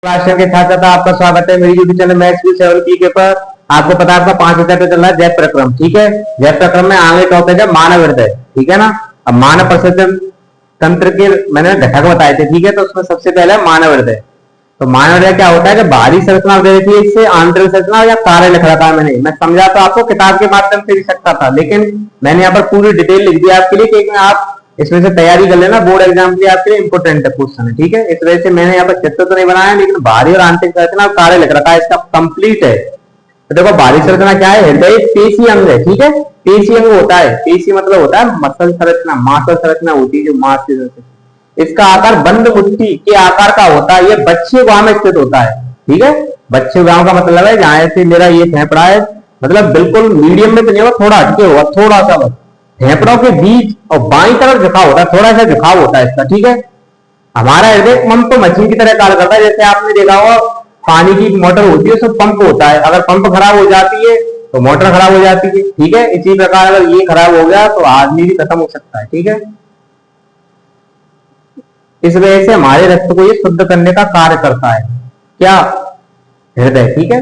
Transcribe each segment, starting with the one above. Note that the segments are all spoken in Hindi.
क्लास के छात्र था, आपका स्वागत है मेरी यूट्यूब चैनल मैथ्स की 7P के पर। आपको पता है आपका 5 चैप्टर चल रहा है जैव प्रक्रम। ठीक है, जैव प्रक्रम में आगे टॉपिक है मानव हृदय। ठीक है ना। अब मानव प्रसंस्करण तंत्र के मैंने घटक बताए थे। ठीक है, तो उसमें सबसे पहले है मानव हृदय। तो मानव हृदय क्या होता है कि बाहरी संरचना दे रही थी, इससे आंतरिक संरचना या कार्य लिख रहा था मैंने। मैं समझा तो आपको किताब के माध्यम से भी सकता था, लेकिन मैंने यहाँ पर पूरी डिटेल लिख दी आपके लिए, क्योंकि आप इसमें से तैयारी कर लेना, बोर्ड एग्जाम के लिए आपके लिए इंपोर्टेंट है क्वेश्चन है। ठीक है, इस वजह से मैंने यहाँ पर चित्र तो नहीं बनाया, लेकिन बाहरी और आंतरिक संरचना कार्य लिख रखा है, इसका कंप्लीट है। तो देखो बाहरी संरचना क्या है, हृदय पेशी अंग है। ठीक है, पेशी अंग होता है, पेशी मतलब होता है मसल संरचना, मांसल संरचना होती है जो मांस की संरचना। इसका आकार बंद मुट्ठी के आकार का होता है, ये बच्चे गांव में स्थित होता है। ठीक है, बच्चे गांव का मतलब है जहां से मेरा ये फेफड़ा है, मतलब बिल्कुल मीडियम में तो नहीं होगा, थोड़ा हटके होगा, थोड़ा सा बस फेफड़ों के बीच और बाईं तरफ झुकाव होता है, थोड़ा सा झुकाव होता है इसका। ठीक है, हमारा हृदय पंप मशीन की तरह कार्य करता है। जैसे आपने देखा होगा पानी की मोटर होती है, उसमें पंप होता है, अगर पंप खराब हो जाती है तो मोटर खराब हो जाती है। ठीक है, इसी प्रकार अगर ये खराब हो गया तो आदमी भी खत्म हो सकता है। ठीक है, इस वजह से हमारे रक्त को ये शुद्ध करने का कार्य करता है, क्या, हृदय। ठीक है,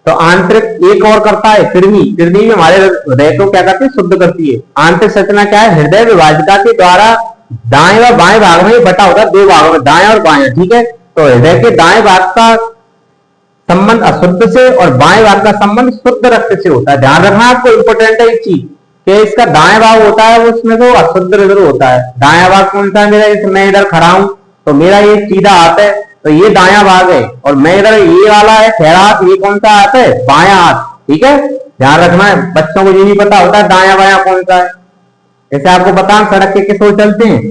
तो आंतरिक एक और करता है किडनी। किडनी भी हमारे हृदय को क्या करती है, शुद्ध करती है। आंतरिक संरचना क्या है, हृदय विभाजिका के द्वारा दाएं व बाएं भाग में बटा होता है, दो भागों में, दाएं और बाएं। ठीक है, तो हृदय के दाएं भाग का संबंध अशुद्ध से और बाएं भाग का संबंध शुद्ध रक्त से होता है। ध्यान रखना आपको, इंपोर्टेंट है एक चीज कि इसका दाएं भाग होता है उसमें तो अशुद्ध हृदय होता है। दायां भाग कौन सा है मेरा, जैसे मैं इधर खड़ा हूं तो मेरा ये सीधा हाथ है, तो ये दायां भाग है, और मैं इधर ये वाला है खैरा हाथ, ये कौन सा हाथ है, बायां हाथ। ठीक है, ध्यान रखना है, बच्चों को ये नहीं पता होता है दायां बायां कौन सा है। जैसे आपको पता है सड़क के किस ओर चलते हैं,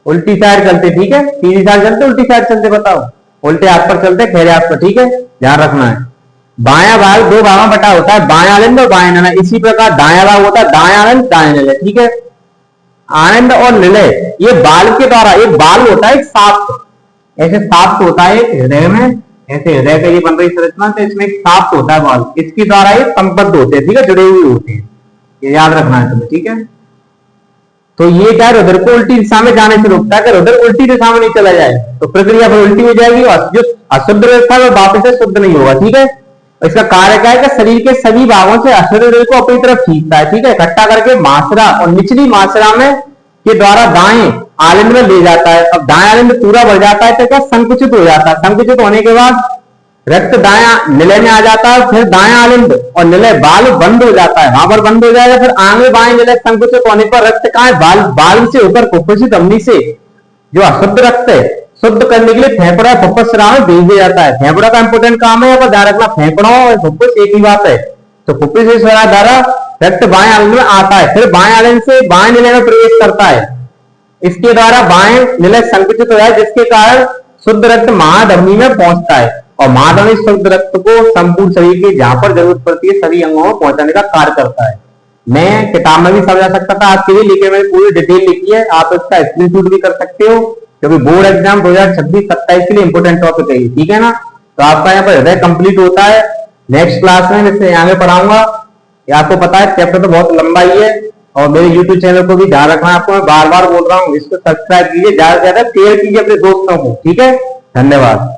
उल्टी साइड चलते। ठीक है, सीधी साइड चलते उल्टी साइड चलते, बताओ, उल्टे हाथ पर चलते खैरे हाथ पर। ठीक है, ध्यान रखना है। बायां भाग दो भागों में बटा होता है, बायां आनंद और बायां नलय। इसी प्रकार दायां भाग होता है दायां आनंद दायां नलय। ठीक है, आनंद और निलय ये बाल के द्वारा, एक बाल होता है, एक साफ्ट, ऐसे साफ्ट होता है हृदय में, ऐसे हृदय का ये बन रही संरचना, तो इसमें एक साफ्ट होता है बाल, इसके द्वारा ये संबद्ध होते हैं। ठीक है, जुड़े हुए होते हैं, ये याद रखना है तुम्हें। ठीक है, तो ये क्या हृदय को उल्टी दिशा में जाने से रोकता है, अगर हृदय उल्टी दिशा में नहीं चला जाए तो प्रक्रिया फिर उल्टी हो जाएगी और जो अशुद्ध व्यवस्था है वापस से शुद्ध नहीं होगा। ठीक है, इसका कार्य क्या है कि शरीर के सभी भागों से अशुद्ध हृदय को अपनी तरफ खींचता है। ठीक है, इकट्ठा करके मासरा और निचली मासरा में के द्वारा दाएं आलिंद में ले जाता है। अब दाएं आलिंद पूरा बढ़ जाता है तो क्या संकुचित हो जाता है, संकुचित होने के बाद रक्त दायां निलय में आ जाता है, फिर दायां आलिंद और निलय बाल बंद हो जाता है, वहां पर बंद हो जाएगा। फिर आगे बाएं निलय संकुचित होने पर रक्त कहां है, बाल से होकर फुफ्फुस धमनी से जो अशुद्ध रक्त है शुद्ध करने के लिए फेफड़ा फुफ्फुस स्राव में भेज दिया जाता है। फेफड़ा का इंपोर्टेंट काम है, यहाँ पर ध्यान रखना, फेफड़ों और फुफ्फुस एक ही बात है। तो फुफ्फुस से स्राव द्वारा रक्त बाएं आलिंद में आता है, फिर बाएं आलिंद से बाएं निलय में प्रवेश करता है, इसके द्वारा बाएं निलय संकुचित हो जाए, जिसके कारण शुद्ध रक्त महाधमनी में पहुंचता है, और महाधमनी शुद्ध रक्त को संपूर्ण शरीर के जहां पर जरूरत पड़ती है सभी अंगों में पहुंचाने का कार्य करता है। मैं किताब में भी समझा सकता था आपके लिए, लेकिन मैंने पूरी डिटेल लिखी है, आप इसका स्क्रीनशॉट भी कर सकते हो, क्योंकि बोर्ड एग्जाम 2026-27 के लिए इंपोर्टेंट टॉपिक है। ठीक है ना, तो आपका यहाँ पर हृदय कंप्लीट होता है। नेक्स्ट क्लास में इससे आगे पढ़ाऊंगा। आपको पता है चैप्टर तो बहुत लंबा ही है, और मेरे YouTube चैनल को भी ध्यान रखना, आपको मैं बार बार बोल रहा हूँ, इसको सब्सक्राइब कीजिए, ज्यादा से ज्यादा शेयर कीजिए अपने दोस्तों को। ठीक है, धन्यवाद।